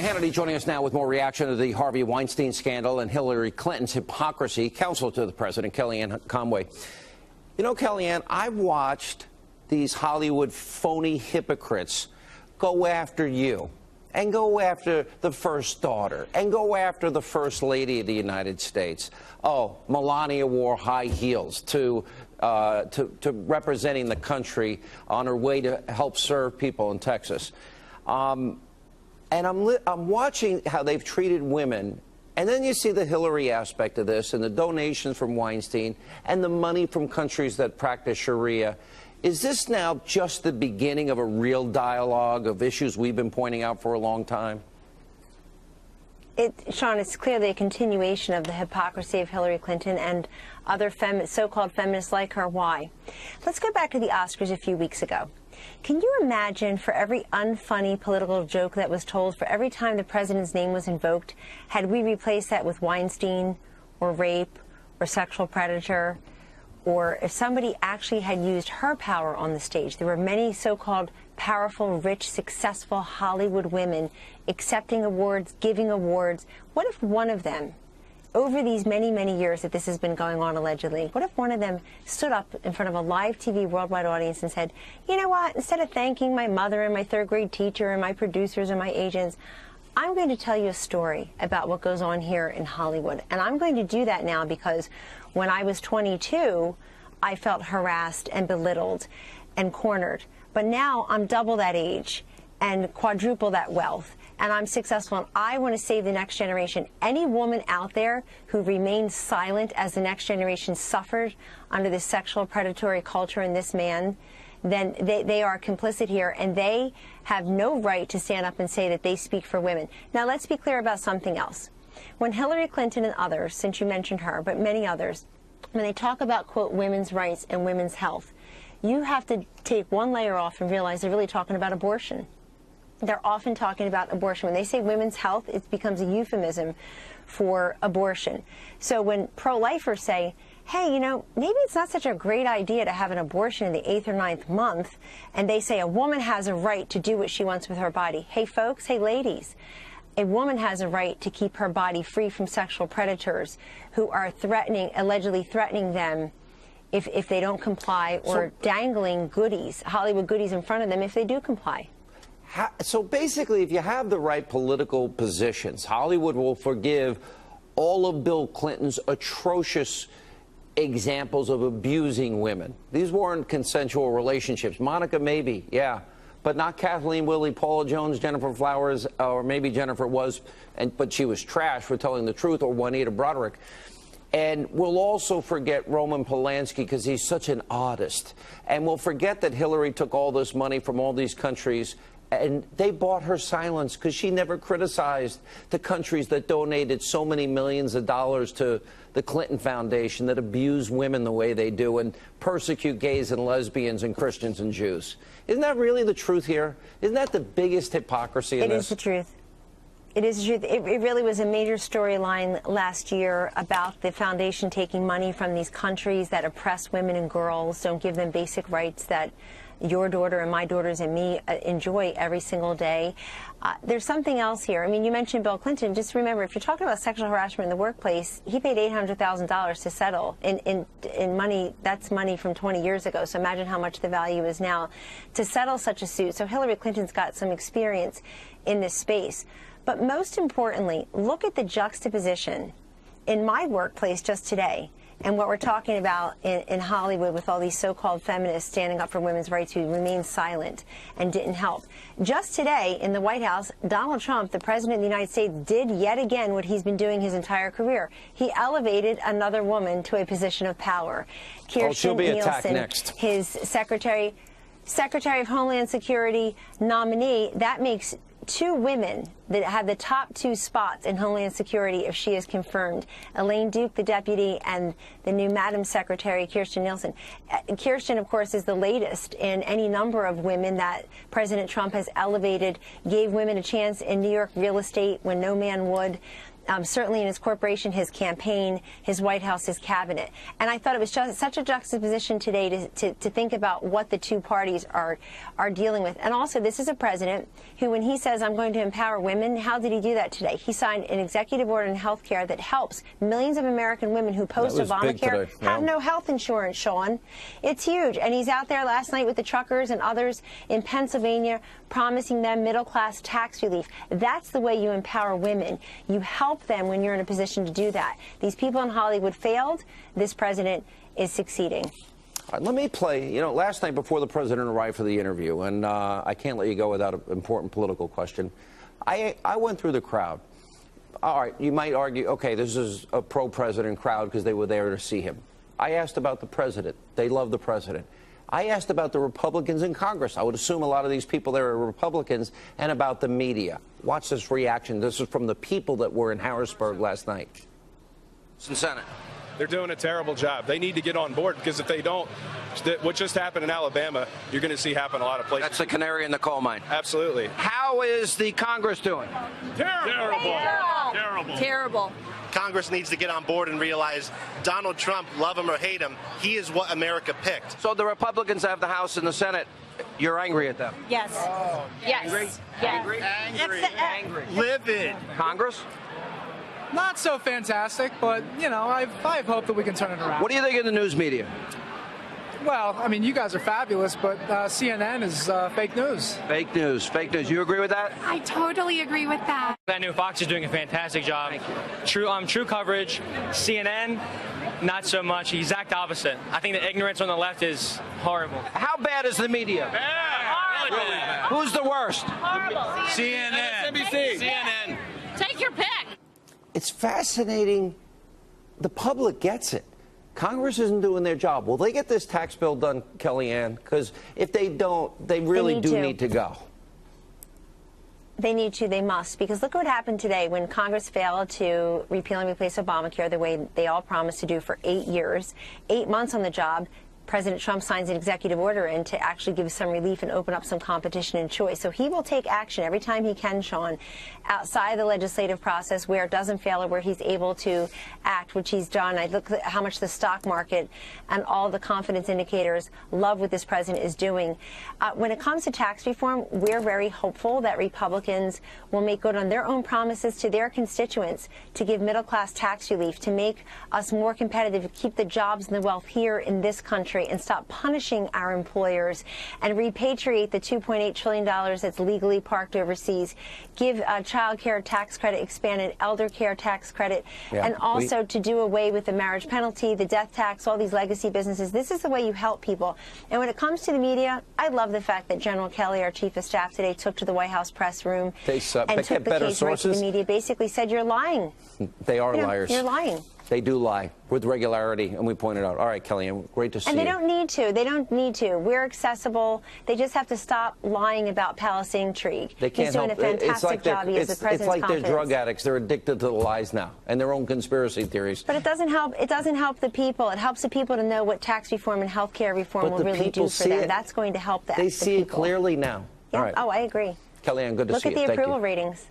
Hannity joining us now with more reaction to the Harvey Weinstein scandal and Hillary Clinton's hypocrisy. Counsel to the president, Kellyanne Conway. You know, Kellyanne, I've watched these Hollywood phony hypocrites go after you and go after the first daughter and go after the first lady of the United States. Oh, Melania wore high heels to representing the country on her way to help serve people in Texas. And I'm watching how they've treated women, and then you see the Hillary aspect of this and the donations from Weinstein and the money from countries that practice Sharia. Is this now just the beginning of a real dialogue of issues we've been pointing out for a long time? Sean, it's clearly a continuation of the hypocrisy of Hillary Clinton and other so-called feminists like her. Why? Let's go back to the Oscars a few weeks ago. Can you imagine, for every unfunny political joke that was told, for every time the president's name was invoked, had we replaced that with Weinstein or rape or sexual predator, or if somebody actually had used her power on the stage? There were many so-called powerful, rich, successful Hollywood women accepting awards, giving awards. What if one of them, over these many, many years that this has been going on allegedly, what if one of them stood up in front of a live TV worldwide audience and said, you know what, instead of thanking my mother and my third grade teacher and my producers and my agents, I'm going to tell you a story about what goes on here in Hollywood. And I'm going to do that now because when I was 22, I felt harassed and belittled and cornered. But now I'm double that age and quadruple that wealth, and I'm successful, and I want to save the next generation. Any woman out there who remains silent as the next generation suffered under this sexual predatory culture and this man, then they are complicit here, and they have no right to stand up and say that they speak for women. Now, let's be clear about something else. When Hillary Clinton and others, since you mentioned her, but many others, when they talk about, quote, women's rights and women's health, you have to take one layer off and realize they're really talking about abortion. They're often talking about abortion. When they say women's health, it becomes a euphemism for abortion. So when pro-lifers say, hey, you know, maybe it's not such a great idea to have an abortion in the 8th or 9th month, and they say a woman has a right to do what she wants with her body. Hey, folks, hey, ladies, a woman has a right to keep her body free from sexual predators who are allegedly threatening them if they don't comply, or dangling goodies, Hollywood goodies in front of them if they do comply. So basically, if you have the right political positions, Hollywood will forgive all of Bill Clinton's atrocious examples of abusing women. These weren't consensual relationships. Monica, maybe, yeah, but not Kathleen, Willie, Paula Jones, Jennifer Flowers, or maybe Jennifer was, but she was trash for telling the truth, or Juanita Broderick. And we'll also forget Roman Polanski because he's such an oddist. And we'll forget that Hillary took all this money from all these countries, and they bought her silence because she never criticized the countries that donated so many millions of dollars to the Clinton Foundation, that abuse women the way they do and persecute gays and lesbians and Christians and Jews. Isn't that really the truth here? Isn't that the biggest hypocrisy in this? It is the truth. It is the truth. It really was a major storyline last year about the foundation taking money from these countries that oppress women and girls, don't give them basic rights that your daughter and my daughters and me enjoy every single day. There's something else here. I mean, you mentioned Bill Clinton. Just remember, if you're talking about sexual harassment in the workplace, he paid $800,000 to settle in money. That's money from 20 years ago. So imagine how much the value is now to settle such a suit. So Hillary Clinton's got some experience in this space. But most importantly, look at the juxtaposition in my workplace just today and what we're talking about in Hollywood with all these so-called feminists standing up for women's rights who remained silent and didn't help. Just today in the White House, Donald Trump, the President of the United States, did yet again what he's been doing his entire career. He elevated another woman to a position of power. She'll be attacked next. His Secretary of Homeland Security nominee, that makes two women that have the top two spots in Homeland Security if she is confirmed. Elaine Duke, the deputy, and the new Madam Secretary, Kirstjen Nielsen. Kirstjen, of course, is the latest in any number of women that President Trump has elevated, gave women a chance in New York real estate when no man would. certainly in his corporation, his campaign, his White House, his cabinet. And I thought it was just such a juxtaposition today to think about what the two parties are dealing with. And also, this is a president who, when he says, I'm going to empower women, how did he do that today? He signed an executive order in health care that helps millions of American women who post-Obamacare have no health insurance, Sean. It's huge. And he's out there last night with the truckers and others in Pennsylvania promising them middle-class tax relief. That's the way you empower women. You help them when you're in a position to do that. These people in Hollywood failed. This president is succeeding. All right, let me play, last night before the president arrived for the interview, and I can't let you go without an important political question. I went through the crowd. All right, you might argue, okay, this is a pro-president crowd because they were there to see him. I asked about the president. They love the president. I asked about the Republicans in Congress. I would assume a lot of these people there are Republicans, and about the media. Watch this reaction. This is from the people that were in Harrisburg last night. Senate. They're doing a terrible job. They need to get on board, because if they don't, what just happened in Alabama, you're going to see happen a lot of places. That's the canary in the coal mine. Absolutely. How is the Congress doing? Terrible. Terrible. Terrible. Congress needs to get on board and realize Donald Trump, love him or hate him, he is what America picked. So the Republicans have the House and the Senate. You're angry at them? Yes. Oh. Yes. Angry? Yes. Angry. Angry. Livid. Congress? Not so fantastic, but, I have hope that we can turn it around. What do you think of the news media? Well, I mean, you guys are fabulous, but CNN is fake news. Fake news. Fake news. You agree with that? I totally agree with that. That new Fox is doing a fantastic job. Thank you. True coverage. CNN, not so much. Exact opposite. I think the ignorance on the left is horrible. How bad is the media? Bad. Really bad. Who's the worst? Horrible. CNN. NBC. CNN. Take your pick. It's fascinating. The public gets it. Congress isn't doing their job. Will they get this tax bill done, Kellyanne? Because if they don't, they really do need to go. They need to. They must. Because look what happened today when Congress failed to repeal and replace Obamacare the way they all promised to do for 8 years. 8 months on the job. President Trump signs an executive order in to actually give some relief and open up some competition and choice. So he will take action every time he can, Sean, outside the legislative process where it doesn't fail or where he's able to act, which he's done. I look at how much the stock market and all the confidence indicators love what this president is doing. When it comes to tax reform, we're very hopeful that Republicans will make good on their own promises to their constituents to give middle-class tax relief, to make us more competitive, to keep the jobs and the wealth here in this country, and stop punishing our employers, and repatriate the $2.8 trillion that's legally parked overseas, give child care tax credit, expanded elder care tax credit, and also to do away with the marriage penalty, the death tax, all these legacy businesses. This is the way you help people. And when it comes to the media, I love the fact that General Kelly, our chief of staff today, took to the White House press room and took the case right to the media, basically said, you're lying. They are liars. You're lying. They do lie with regularity, and we pointed out. All right, Kellyanne, great to see you. And they don't need to. They don't need to. We're accessible. They just have to stop lying about Palestine Intrigue. They can't He's doing help. a fantastic job. He has the president's It's like confidence. they're drug addicts. They're addicted to the lies now and their own conspiracy theories. But it doesn't help. It doesn't help the people. It helps the people to know what tax reform and health care reform will really do for them. That's going to help them. They see it clearly now. Yeah. All right. Oh, I agree. Kellyanne, good to see you. Look at the Thank approval you. ratings.